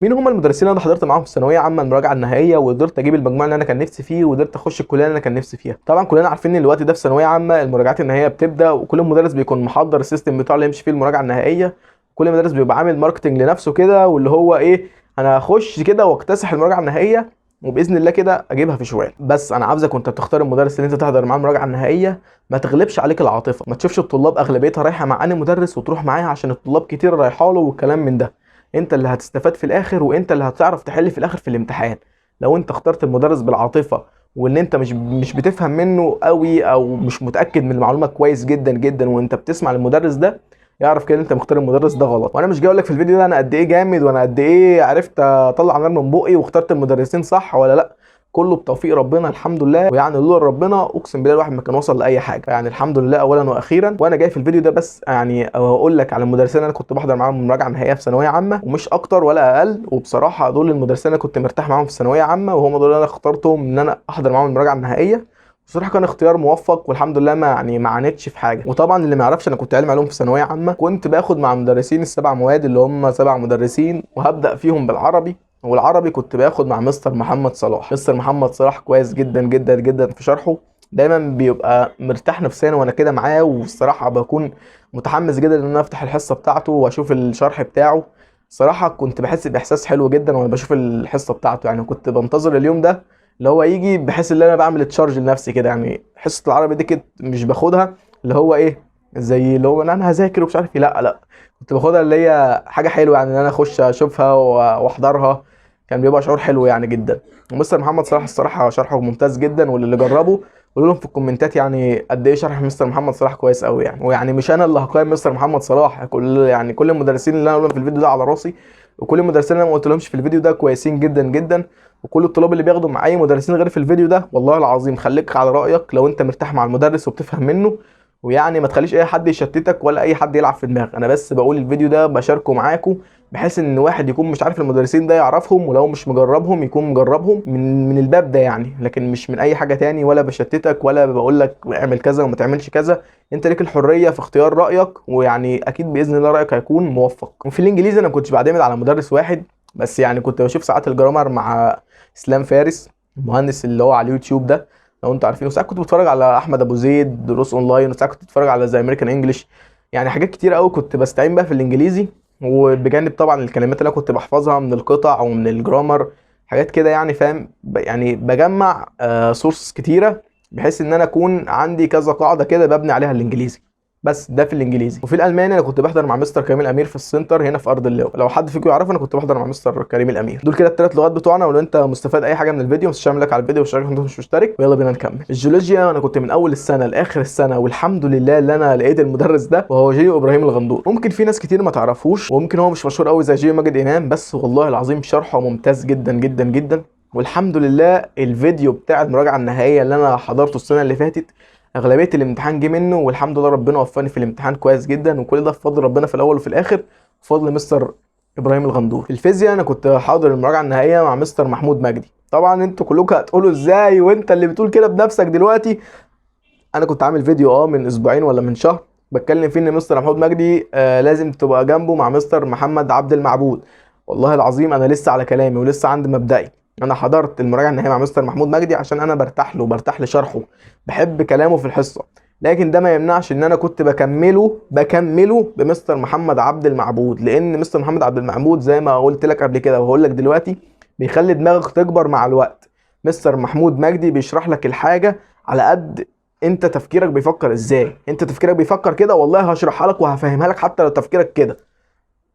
مين هم المدرسين اللي انا حضرت معاهم في الثانويه عامه المراجعه النهائيه وقدرت اجيب المجموع اللي انا كان نفسي فيه وقدرت اخش الكليه اللي انا كان نفسي فيها؟ طبعا كلنا عارفين ان الوقت ده في ثانويه عامه المراجعات النهائيه بتبدا، وكل مدرس بيكون محضر السيستم بتاعه اللي يمشي فيه المراجعه النهائيه. كل مدرس بيبقى عامل ماركتنج لنفسه كده، واللي هو ايه، انا هخش كده واكتسح المراجعه النهائيه وباذن الله كده اجيبها في شوال. بس انا عاوزك وانت بتختار المدرس اللي انت تحضر معاه المراجعه النهائيه ما تغلبش عليك العاطفه، ما تشوفش الطلاب اغلبيتها رايحه مع انهي مدرس وتروح معاه عشان الطلاب كتير رايحه له والكلام من ده. انت اللي هتستفاد في الاخر، وانت اللي هتعرف تحل في الاخر في الامتحان. لو انت اخترت المدرس بالعاطفه وان انت مش بتفهم منه قوي او مش متاكد من المعلومه كويس جدا جدا وانت بتسمع للمدرس ده، يعرف كده انت مختار المدرس ده غلط. وانا مش جاي اقول لك في الفيديو ده انا قد ايه جامد وانا قد ايه عرفت اطلع نار من بقي واخترت المدرسين صح ولا لا. كله بتوفيق ربنا الحمد لله، ويعني لولا ربنا اقسم بالله الواحد ما كان وصل لاي حاجه. يعني الحمد لله اولا واخيرا. وانا جاي في الفيديو ده بس يعني اقول لك على المدرسين اللي انا كنت بحضر معاهم المراجعه النهائيه في ثانويه عامه، ومش اكتر ولا اقل. وبصراحه دول المدرسين اللي كنت مرتاح معاهم في ثانويه عامه، وهم دول اللي انا اخترتهم ان انا احضر معاهم المراجعه النهائيه. بصراحه كان اختيار موفق والحمد لله، ما عانيتش في حاجه. وطبعا اللي ما يعرفش انا كنت علمي علوم في ثانويه عامه، كنت باخد مع مدرسين السبع مواد اللي هم سبع مدرسين، وهبدا فيهم بالعربي. والعربي كنت باخد مع مستر محمد صلاح. مستر محمد صلاح كويس جدا جدا جدا في شرحه، دايما بيبقى مرتاح نفسيا وانا كده معاه، والصراحه بكون متحمس جدا ان انا افتح الحصه بتاعته واشوف الشرح بتاعه. الصراحه كنت بحس باحساس حلو جدا وانا بشوف الحصه بتاعته، يعني كنت بنتظر اليوم ده اللي هو يجي، بحس ان انا بعمل تشارج لنفسي كده. يعني حصه العربي دي كنت مش باخدها اللي هو ايه، زي اللي هو انا هذاكر ومش عارف ايه، لا لا، كنت باخدها اللي هي حاجه حلوه، يعني ان انا اخش اشوفها واحضرها. كان بيبقى شعور حلو يعني جدا. ومستر محمد صلاح الصراحه شرحه ممتاز جدا، واللي جربه قولوا لهم في الكومنتات يعني قد ايه شرح مستر محمد صلاح كويس قوي يعني. ويعني مش انا اللي هقيم مستر محمد صلاح، كل المدرسين اللي انا قلتهم في الفيديو ده على راسي، وكل المدرسين اللي انا ما قلتلهمش في الفيديو ده كويسين جدا جدا. وكل الطلاب اللي بياخدوا مع اي مدرسين غير في الفيديو ده والله العظيم خليك على رايك لو انت مرتاح مع المدرس وبتفهم منه. ويعني ما تخليش اي حد يشتتك ولا اي حد يلعب في دماغك. انا بس بقول الفيديو ده بشاركه معاكم بحيث ان واحد يكون مش عارف المدرسين ده يعرفهم، ولو مش مجربهم يكون مجربهم من الباب ده يعني، لكن مش من اي حاجه تاني. ولا بشتتك ولا بقول لك اعمل كذا وما تعملش كذا. انت ليك الحريه في اختيار رايك، ويعني اكيد باذن الله رايك هيكون موفق. وفي الانجليزي انا ما كنتش بعتمد على مدرس واحد بس، يعني كنت بشوف ساعات الجرامر مع اسلام فارس، المهندس اللي هو على اليوتيوب ده لو انتوا عارفينه. ساعات كنت بتفرج على احمد ابو زيد دروس اونلاين، وساعات كنت بتفرج على زي امريكان انجلش. يعني حاجات كتير قوي كنت بستعين بيها في الانجليزي، وبجانب طبعا الكلمات اللي انا كنت بحفظها من القطع او من الجرامر، حاجات كده يعني فاهم. يعني بجمع سورس كتيره بحيث ان انا اكون عندي كذا قاعده كده ببني عليها الانجليزي. بس ده في الانجليزي. وفي الالماني انا كنت بحضر مع مستر كريم الامير في السنتر هنا في ارض اللواء. لو حد فيكم يعرف انا كنت بحضر مع مستر كريم الامير. دول كده الثلاث لغات بتوعنا. ولو انت مستفاد اي حاجه من الفيديو ما تنساش تعمل لايك على الفيديو واشترك لو انت مش مشترك، ويلا بينا نكمل. الجيولوجيا انا كنت من اول السنه لاخر السنه والحمد لله اللي انا لقيت المدرس ده، وهو جيو ابراهيم الغندور. ممكن في ناس كتير ما تعرفوش، وممكن هو مش مشهور قوي زي جيو ماجد امام، بس والله العظيم شرحه ممتاز جدا جدا جدا. والحمد لله الفيديو بتاع المراجعه النهائيه اللي انا حضرته السنه اللي فاتت اغلبيه الامتحان جه منه، والحمد لله ربنا وفقني في الامتحان كويس جدا. وكل ده بفضل ربنا في الاول وفي الاخر، بفضل مستر ابراهيم الغندور. في الفيزياء انا كنت حاضر المراجعه النهائيه مع مستر محمود مجدي. طبعا انتوا كلكم هتقولوا ازاي وانت اللي بتقول كده بنفسك دلوقتي. انا كنت عامل فيديو من اسبوعين ولا من شهر بتكلم فيه ان مستر محمود مجدي لازم تبقى جنبه مع مستر محمد عبد المعبود. والله العظيم انا لسه على كلامي ولسه عند مبدئي. انا حضرت المراجعه النهائيه مع مستر محمود مجدي عشان انا برتاح له وبرتاح لشرحه، بحب كلامه في الحصه. لكن ده ما يمنعش ان انا كنت بكمله بمستر محمد عبد المعبود، لان مستر محمد عبد المعبود زي ما قلت لك قبل كده وهقول لك دلوقتي بيخلي دماغك تكبر مع الوقت. مستر محمود مجدي بيشرح لك الحاجه على قد انت تفكيرك بيفكر ازاي. انت تفكيرك بيفكر كده والله هشرحها لك وهفهمها لك حتى لو تفكيرك كده.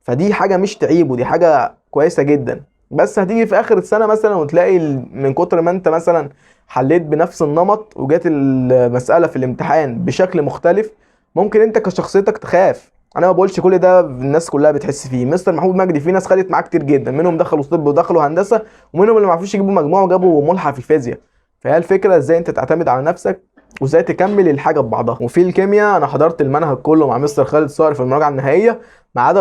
فدي حاجه مش تعيب ودي حاجه كويسه جدا. بس هتيجي في اخر السنه مثلا وتلاقي من كتر ما انت مثلا حليت بنفس النمط وجات المساله في الامتحان بشكل مختلف، ممكن انت كشخصيتك تخاف. انا ما بقولش كل ده الناس كلها بتحس فيه. مستر محمود مجدي في ناس خدت معاه كتير جدا، منهم دخلوا طب ودخلوا هندسه، ومنهم اللي ما عرفوش يجيبوا مجموعه وجابوا ملحق في الفيزياء. فهي الفكره ازاي انت تعتمد على نفسك وازاي تكمل الحاجه ببعضها. وفي الكيمياء انا حضرت المنهج كله مع مستر خالد صقر في المراجعه النهائيه ما عدا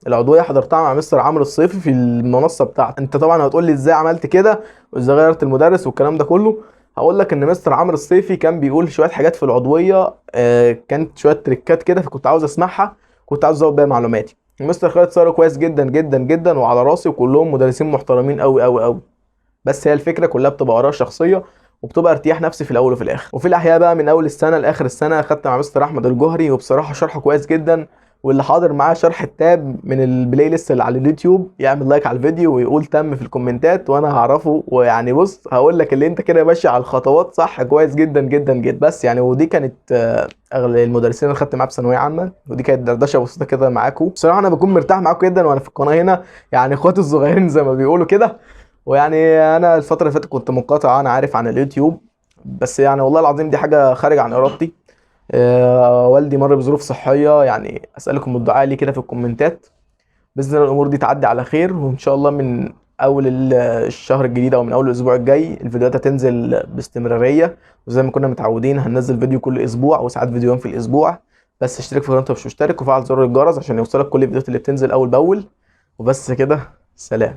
العضويه حضرتها مع مستر عمرو الصيفي في المنصه بتاعته. انت طبعا هتقول لي ازاي عملت كده وازاي غيرت المدرس والكلام ده كله. هقول لك ان مستر عمرو الصيفي كان بيقول شويه حاجات في العضويه كانت شويه تريكات كده، فكنت عاوز اسمعها، كنت عاوز ازود بيها معلوماتي. مستر خالد صار كويس جدا جدا جدا وعلى راسي، وكلهم مدرسين محترمين قوي قوي قوي. بس هي الفكره كلها بتبقى اراء شخصيه، وبتبقى ارتياح نفسي في الاول وفي الاخر. وفي الاحياء بقى من اول السنه لاخر السنه اخدت مع مستر احمد الجوهري، وبصراحه شرحه كويس جدا. واللي حاضر معاه شرح التاب من البلاي ليست اللي على اليوتيوب يعمل لايك على الفيديو ويقول تم في الكومنتات وانا هعرفه. ويعني بص هقول لك اللي انت كده ماشي على الخطوات صح كويس جدا جدا جدا. بس يعني ودي كانت المدرسين اللي خدت معاه في ثانويه عامه، ودي كانت دردشه بسيطه كده معاكم. بصراحه انا بكون مرتاح معاكم جدا وانا في القناه هنا، يعني اخواتي الصغيرين زي ما بيقولوا كده. ويعني انا الفتره اللي فاتت كنت منقطع انا عارف عن اليوتيوب، بس يعني والله العظيم دي حاجه خارج عن ارادتي. والدي مر بظروف صحيه، يعني اسالكم الدعاء لي كده في الكومنتات. باذن الله الامور دي تعدي على خير، وان شاء الله من اول الشهر الجديد او من اول الاسبوع الجاي الفيديوهات هتنزل باستمراريه. وزي ما كنا متعودين هننزل فيديو كل اسبوع وساعات فيديوهين في الاسبوع. بس اشترك في القناه لو مش مشترك، وفعل زر الجرس عشان يوصلك كل الفيديوهات اللي بتنزل اول باول. وبس كده، سلام.